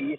30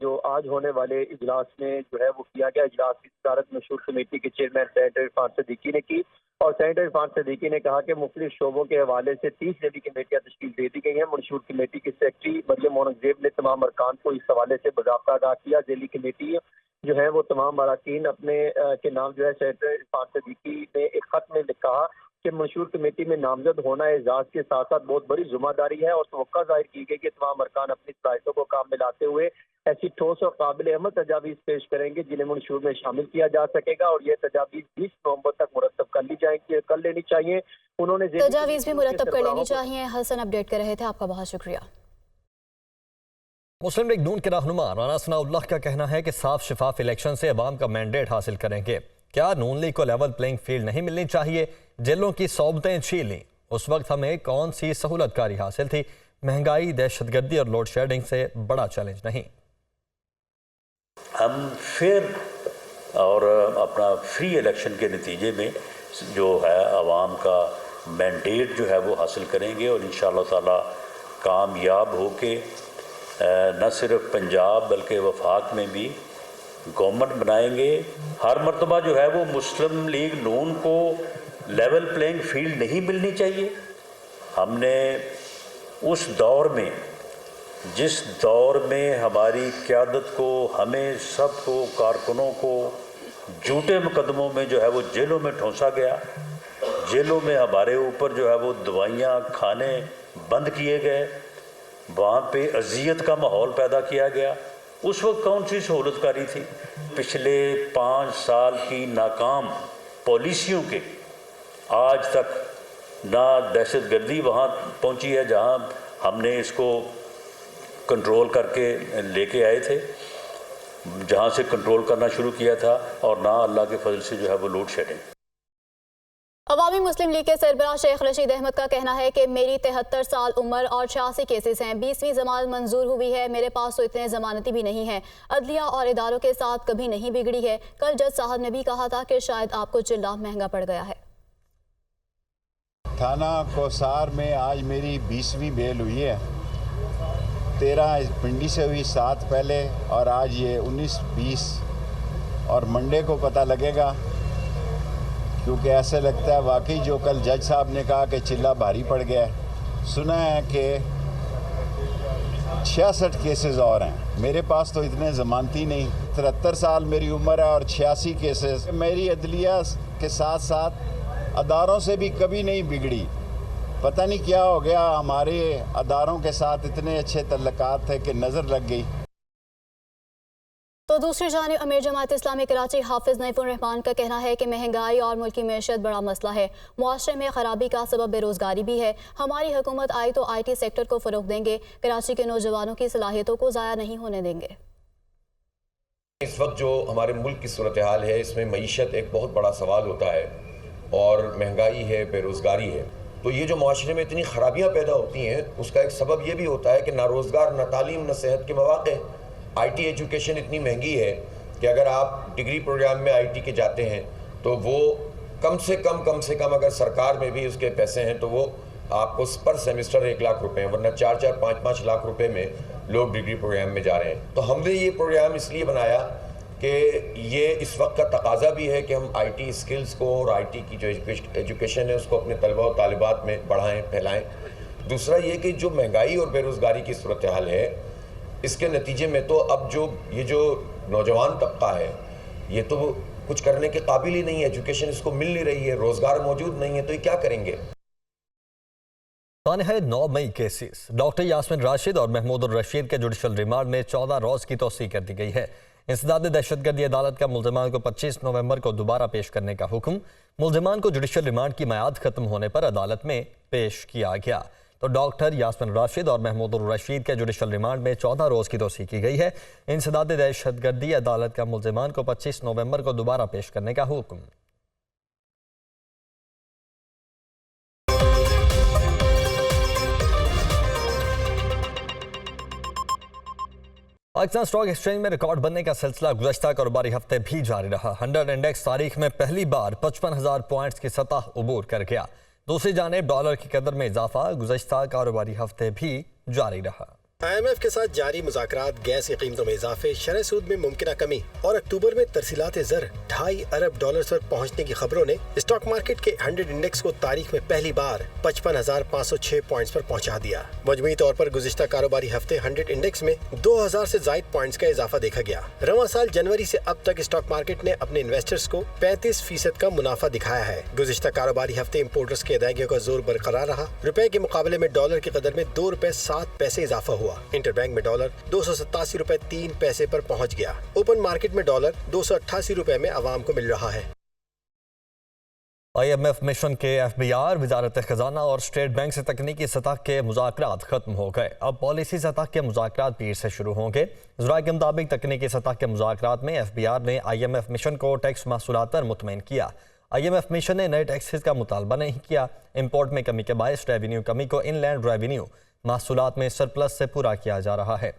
جو آج ہونے والے اجلاس میں جو ہے وہ کیا گیا. اجلاس کی صدارت مشہور کمیٹی کے چیئرمین سینیٹر عرفان صدیقی نے کی اور سینیٹر عرفان صدیقی نے کہا کہ مختلف شعبوں کے حوالے سے 30 ذیلی کمیٹیاں تشکیل دے دی گئی ہیں. منشور کمیٹی کی سیکرٹری مریم اورنگزیب نے تمام ارکان کو اس حوالے سے باضابطہ آگاہ کیا. ذیلی کمیٹی جو ہے وہ تمام اراکین اپنے کے نام جو ہے سینیٹر عرفان صدیقی نے ایک خط میں کہا کہ منشور کمیٹی میں نامزد ہونا اعزاز کے ساتھ ساتھ بہت بڑی ذمہ داری ہے اور توقع ظاہر کی گئی کہ تمام ارکان اپنی صلاحیتوں کو کام میں لاتے ہوئے ایسی ٹھوس اور قابل عمل تجاویز پیش کریں گے جنہیں منشور میں شامل کیا جا سکے گا اور یہ تجاویز 20 نومبر تک مرتب کر لینی چاہیے. انہوں نے تجاویز بھی مرتب کر لینی چاہیے. حسن اپڈیٹ کر رہے تھے, آپ کا بہت شکریہ. مسلم لیگ نون کے رہنما رانا ثناء اللہ کا کہنا ہے کہ صاف شفاف الیکشن سے عوام کا مینڈیٹ حاصل کریں گے. کیا نون لیگ کو لیول پلینگ فیلڈ نہیں ملنی چاہیے؟ جیلوں کی صوبتیں چھین لیں. اس وقت ہمیں کون سی سہولت کاری حاصل تھی؟ مہنگائی, دہشت گردی اور لوڈ شیڈنگ سے بڑا چیلنج نہیں. ہم فیئر اور اپنا فری الیکشن کے نتیجے میں جو ہے عوام کا مینڈیٹ جو ہے وہ حاصل کریں گے اور انشاءاللہ تعالی کامیاب ہو کے نہ صرف پنجاب بلکہ وفاق میں بھی گورنمنٹ بنائیں گے. ہر مرتبہ جو ہے وہ مسلم لیگ نون کو لیول پلینگ فیلڈ نہیں ملنی چاہیے. ہم نے اس دور میں جس دور میں ہماری قیادت کو, ہمیں سب کو, کارکنوں کو جھوٹے مقدموں میں جو ہے وہ جیلوں میں ٹھونسا گیا. جیلوں میں ہمارے اوپر جو ہے وہ دوائیاں کھانے بند کیے گئے, وہاں پہ اذیت کا ماحول پیدا کیا گیا. اس وقت کون سی سہولت کاری تھی؟ پچھلے 5 سال کی ناکام پالیسیوں کے آج تک نہ دہشت گردی وہاں پہنچی ہے جہاں ہم نے اس کو کنٹرول کر کے لے کے آئے تھے, جہاں سے کنٹرول کرنا شروع کیا تھا, اور نہ اللہ کے فضل سے جو ہے وہ لوڈ شیڈنگ. عوامی مسلم لیگ کے سربراہ شیخ رشید احمد کا کہنا ہے کہ میری 73 سال عمر اور 86 کیسز ہیں. 20ویں ضمانت منظور ہوئی ہے. میرے پاس تو اتنے ضمانتی بھی نہیں ہیں. عدلیہ اور اداروں کے ساتھ کبھی نہیں بگڑی ہے. کل جج صاحب نے بھی کہا تھا کہ شاید آپ کو چلہ مہنگا پڑ گیا ہے. تھانہ کوسار میں آج میری 20ویں بیل ہوئی ہے. 13 پنڈی سے ہوئی, 7 پہلے, اور آج یہ 19, 20 اور منڈے کو پتہ لگے گا, کیونکہ ایسے لگتا ہے واقعی جو کل جج صاحب نے کہا کہ چلہ بھاری پڑ گیا ہے. سنا ہے کہ 66 کیسز اور ہیں. میرے پاس تو اتنے ضمانتی نہیں. 73 سال میری عمر ہے اور 86 کیسز. میری عدلیہ کے ساتھ ساتھ اداروں سے بھی کبھی نہیں بگڑی. پتہ نہیں کیا ہو گیا, ہمارے اداروں کے ساتھ اتنے اچھے تعلقات تھے کہ نظر لگ گئی. تو دوسری جانب امیر جماعت اسلامی کراچی حافظ نعیف الرحمان کا کہنا ہے کہ مہنگائی اور ملکی معیشت بڑا مسئلہ ہے. معاشرے میں خرابی کا سبب بے روزگاری بھی ہے. ہماری حکومت آئی تو آئی ٹی سیکٹر کو فروغ دیں گے. کراچی کے نوجوانوں کی صلاحیتوں کو ضائع نہیں ہونے دیں گے. اس وقت جو ہمارے ملک کی صورتحال ہے اس میں معیشت ایک بہت بڑا سوال ہوتا ہے, اور مہنگائی ہے, بے روزگاری ہے. تو یہ جو معاشرے میں اتنی خرابیاں پیدا ہوتی ہیں اس کا ایک سبب یہ بھی ہوتا ہے کہ نہ روزگار, نہ تعلیم, نہ صحت کے مواقع. آئی ٹی ایجوکیشن اتنی مہنگی ہے کہ اگر آپ ڈگری پروگرام میں آئی ٹی کے جاتے ہیں تو وہ کم سے کم اگر سرکار میں بھی اس کے پیسے ہیں تو وہ آپ کو پر سیمسٹر 1 لاکھ روپے ہیں, ورنہ 4-4, 5-5 لاکھ روپے میں لوگ ڈگری پروگرام میں جا رہے ہیں. تو ہم نے یہ پروگرام اس لیے بنایا کہ یہ اس وقت کا تقاضا بھی ہے کہ ہم آئی ٹی اسکلز کو اور آئی ٹی کی جو ایجوکیشن ہے اس کو اپنے طلبہ و طالبات میں بڑھائیں, پھیلائیں. دوسرا یہ کہ جو مہنگائی اور بے روزگاری کی صورتحال ہے اس کے نتیجے میں تو اب یہ جو نوجوان طبقہ ہے یہ تو کچھ کرنے کے قابل ہی نہیں ہے. ایجوکیشن اس کو مل نہیں رہی ہے, روزگار موجود نہیں ہے, تو یہ کیا کریں گے؟ ہے 9 مئی کیسز. ڈاکٹر یاسمین راشد اور محمود الرشید کے جوڈیشل ریمانڈ میں 14 روز کی توسیع کر دی گئی ہے. انسداد دہشت گردی عدالت کا ملزمان کو 25 نومبر کو دوبارہ پیش کرنے کا حکم. ملزمان کو جوڈیشل ریمانڈ کی میعاد ختم ہونے پر عدالت میں پیش کیا گیا. تو ڈاکٹر یاسمین راشد اور محمود الرشید کے جوڈیشل ریمانڈ میں 14 روز کی توسیع کی گئی ہے. انسداد دہشت گردی عدالت کا ملزمان کو 25 نومبر کو دوبارہ پیش کرنے کا حکم. پاکستان اسٹاک ایکسچینج میں ریکارڈ بننے کا سلسلہ گزشتہ کاروباری ہفتے بھی جاری رہا. 100 انڈیکس تاریخ میں پہلی بار 55,000 پوائنٹس کی سطح عبور کر گیا. دوسری جانب ڈالر کی قدر میں اضافہ گزشتہ کاروباری ہفتے بھی جاری رہا. IMF کے ساتھ جاری مذاکرات، گیس کی قیمتوں میں اضافے، شرح سود میں ممکنہ کمی اور اکتوبر میں ترسیلات زر $2.5 ارب پر پہنچنے کی خبروں نے اسٹاک مارکیٹ کے 100 انڈیکس کو تاریخ میں پہلی بار 55,506 پوائنٹس پر پہنچا دیا۔ مجموعی طور پر گزشتہ کاروباری ہفتے 100 انڈیکس میں 2,000 سے زائد پوائنٹس کا اضافہ دیکھا گیا۔ رواں سال جنوری سے اب تک اسٹاک مارکیٹ نے اپنے انویسٹرز کو 35% کا منافع دکھایا ہے۔ گزشتہ کاروباری ہفتے امپورٹرز کی ادائیگیوں کا زور برقرار رہا۔ روپے کے مقابلے میں ڈالر کی قدر میں $2.07 اضافہ ہوا۔ انٹر بینک میں ڈالر $287.03 پر پہنچ گیا۔ اوپن مارکیٹ میں ڈالر $288 میں عوام کو مل رہا ہے۔ IMF مشن کے FBI، وزارت خزانہ اور اسٹیٹ بینک سے تکنیکی سطح کے مذاکرات ختم ہو گئے۔ اب پالیسی سطح کے مذاکرات پیر سے شروع ہوں گے۔ ذرائع کے مطابق تکنیکی سطح کے مذاکرات میں FBI نے IMF مشن کو ٹیکس محصولات پر مطمئن کیا۔ IMF مشن نے نئے ٹیکسز کا مطالبہ نہیں کیا۔ امپورٹ میں کمی کے باعث ریونیو کمی کو ان لینڈ ریونیو محصولات میں سرپلس سے پورا کیا جا رہا ہے۔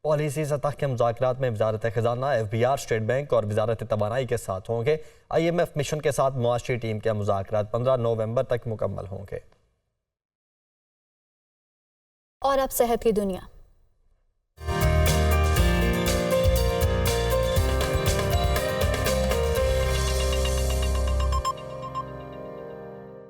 پالیسی سطح کے مذاکرات میں وزارت خزانہ، FBI، اسٹیٹ بینک اور وزارت توانائی کے ساتھ ہوں گے۔ IMF مشن کے ساتھ معاشی ٹیم کے مذاکرات 15 نومبر تک مکمل ہوں گے۔ اور اب صحت کی دنیا۔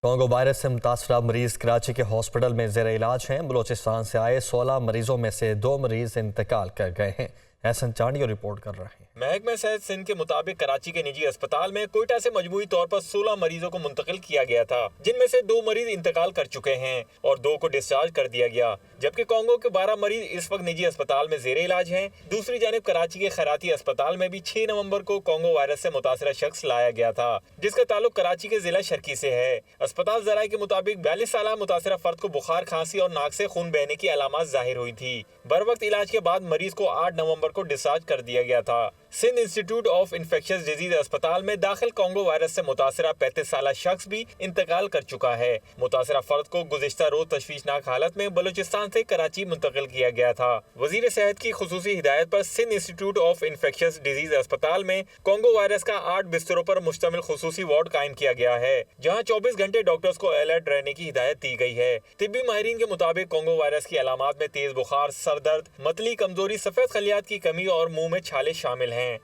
کانگو وائرس سے متاثرہ مریض کراچی کے ہاسپٹل میں زیر علاج ہیں۔ بلوچستان سے آئے 16 مریضوں میں سے 2 مریض انتقال کر گئے ہیں۔ احسن چانڈیو رپورٹ کر رہے ہیں۔ محکمہ صحت سندھ کے مطابق کراچی کے نجی اسپتال میں کوئٹہ سے مجموعی طور پر 16 مریضوں کو منتقل کیا گیا تھا، جن میں سے 2 مریض انتقال کر چکے ہیں اور 2 کو ڈسچارج کر دیا گیا، جبکہ کانگو کے 12 مریض اس وقت نجی اسپتال میں زیر علاج ہیں۔ دوسری جانب کراچی کے خیراتی اسپتال میں بھی 6 نومبر کو کانگو وائرس سے متاثرہ شخص لایا گیا تھا، جس کا تعلق کراچی کے ضلع شرکی سے ہے۔ اسپتال ذرائع کے مطابق 42 سالہ متاثرہ فرد کو بخار، کھانسی اور ناک سے خون بہنے کی علامات ظاہر ہوئی تھی۔ بروقت علاج کے بعد مریض کو 8 نومبر کو ڈسچارج کر دیا گیا تھا۔ Sindh institute of infectious diseases اسپتال میں داخل کانگو وائرس سے متاثرہ 35 سالہ شخص بھی انتقال کر چکا ہے۔ متاثرہ فرد کو گزشتہ روز تشویشناک حالت میں بلوچستان سے کراچی منتقل کیا گیا تھا۔ وزیر صحت کی خصوصی ہدایت پر Sindh institute of infectious diseases اسپتال میں کانگو وائرس کا 8 بستروں پر مشتمل خصوصی وارڈ قائم کیا گیا ہے، جہاں 24 گھنٹے ڈاکٹرز کو الرٹ رہنے کی ہدایت دی گئی ہے۔ طبی ماہرین کے مطابق کانگو وائرس کی علامات میں تیز بخار، سر درد، متلی، کمزوری، سفید خلیات کی کمی اور منہ میں چھالے شامل ہیں۔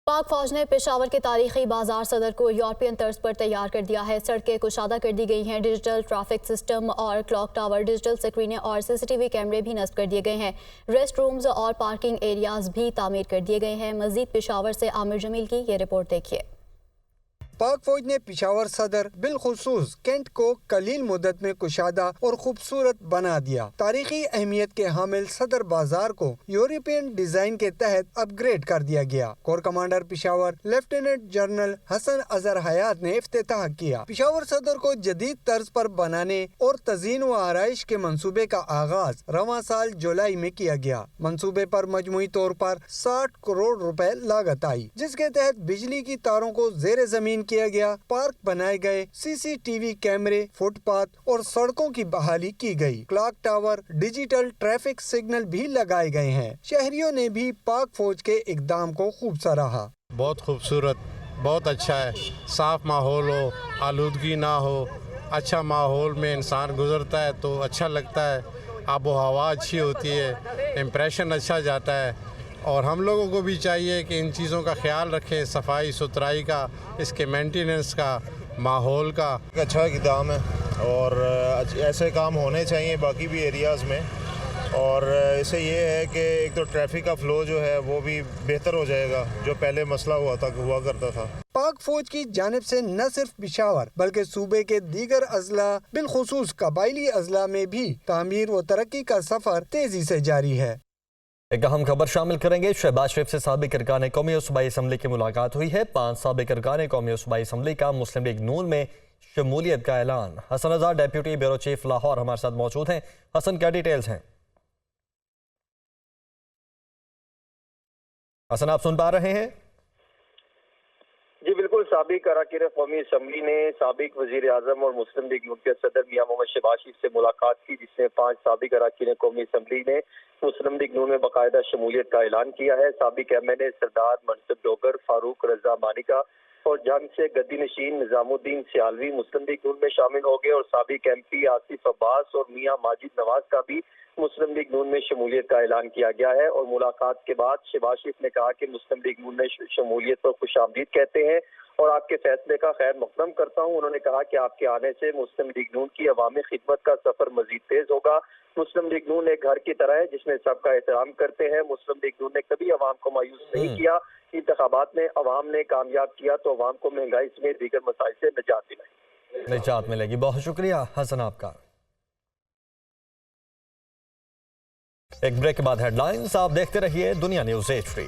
پاک فوج نے پشاور کے تاریخی بازار صدر کو یورپین طرز پر تیار کر دیا ہے۔ سڑکیں کشادہ کر دی گئی ہیں، ڈیجیٹل ٹریفک سسٹم اور کلاک ٹاور، ڈیجیٹل اسکرینیں اور CCTV کیمرے بھی نصب کر دیے گئے ہیں۔ ریسٹ رومز اور پارکنگ ایریاز بھی تعمیر کر دیے گئے ہیں۔ مزید پشاور سے عامر جمیل کی یہ رپورٹ دیکھیے۔ پاک فوج نے پشاور صدر بالخصوص کینٹ کو قلیل مدت میں کشادہ اور خوبصورت بنا دیا۔ تاریخی اہمیت کے حامل صدر بازار کو یورپین ڈیزائن کے تحت اپ گریڈ کر دیا گیا۔ Corps commander Peshawar lieutenant general Hasan Azhar Hayat نے افتتاح کیا۔ پشاور صدر کو جدید طرز پر بنانے اور تزئین و آرائش کے منصوبے کا آغاز رواں سال جولائی میں کیا گیا۔ منصوبے پر مجموعی طور پر 60 کروڑ روپے لاگت آئی، جس کے تحت بجلی کی تاروں کو زیر زمین کیا گیا، پارک بنائے گئے، CCTV کیمرے، فٹ پاتھ اور سڑکوں کی بحالی کی گئی، clock tower, digital traffic signal بھی لگائے گئے ہیں۔ شہریوں نے بھی پاک فوج کے اقدام کو خوب سراہا۔ بہت خوبصورت، بہت اچھا ہے، صاف ماحول ہو، آلودگی نہ ہو، اچھا ماحول میں انسان گزرتا ہے تو اچھا لگتا ہے، آب و ہوا اچھی ہوتی ہے، امپریشن اچھا جاتا ہے۔ اور ہم لوگوں کو بھی چاہیے کہ ان چیزوں کا خیال رکھیں، صفائی ستھرائی کا، اس کے مینٹیننس کا، ماحول کا۔ اچھا اقدام ہے اور ایسے کام ہونے چاہیے باقی بھی ایریاز میں، اور اس سے یہ ہے کہ ایک تو ٹریفک کا فلو جو ہے وہ بھی بہتر ہو جائے گا، جو پہلے مسئلہ ہوا کرتا تھا۔ پاک فوج کی جانب سے نہ صرف پشاور بلکہ صوبے کے دیگر اضلاع بالخصوص قبائلی اضلاع میں بھی تعمیر و ترقی کا سفر تیزی سے جاری ہے۔ ایک اہم خبر شامل کریں گے۔ شہباز شریف سے سابق ارکان قومی و صوبائی اسمبلی کی ملاقات ہوئی ہے۔ 5 سابق ارکان قومی و صوبائی اسمبلی کا مسلم لیگ نون میں شمولیت کا اعلان۔ Hasan Azhar deputy bureau chief Lahore ہمارے ساتھ موجود ہیں۔ حسن، کیا ڈیٹیلز ہیں؟ حسن، آپ سن پا رہے ہیں؟ جی بالکل، سابق اراکین قومی اسمبلی نے سابق وزیر اعظم اور مسلم لیگ نون کے صدر میاں محمد شہباز شریف سے ملاقات کی، جس میں 5 سابق اراکین قومی اسمبلی نے مسلم لیگ نون میں باقاعدہ شمولیت کا اعلان کیا ہے۔ سابق MNA سردار منصب ڈوگر، فاروق رضا مانیکا اور جنگ سے گدی نشین نظام الدین سیالوی مسلم لیگ نون میں شامل ہو گئے اور سابق ایم پی آصف عباس اور میاں ماجد نواز کا بھی مسلم لیگ نون میں شمولیت کا اعلان کیا گیا ہے۔ اور ملاقات کے بعد شہباز شریف نے کہا کہ مسلم لیگ نون میں شمولیت پر خوش آمدید کہتے ہیں اور آپ کے فیصلے کا خیر مقدم کرتا ہوں۔ انہوں نے کہا کہ آپ کے آنے سے مسلم لیگ نون کی عوامی خدمت کا سفر مزید تیز ہوگا۔ مسلم لیگ نون ایک گھر کی طرح ہے جس میں سب کا احترام کرتے ہیں۔ مسلم لیگ نون نے کبھی عوام کو مایوس نہیں کیا۔ انتخابات میں عوام نے کامیاب کیا تو عوام کو مہنگائی سمیت دیگر مسائل سے نجات دلائی۔ نجات ملے گی۔ بہت شکریہ حسن آپ کا۔ ایک بریک کے بعد ہیڈ لائنز آپ دیکھتے رہیے دنیا نیوز ایچ ڈی۔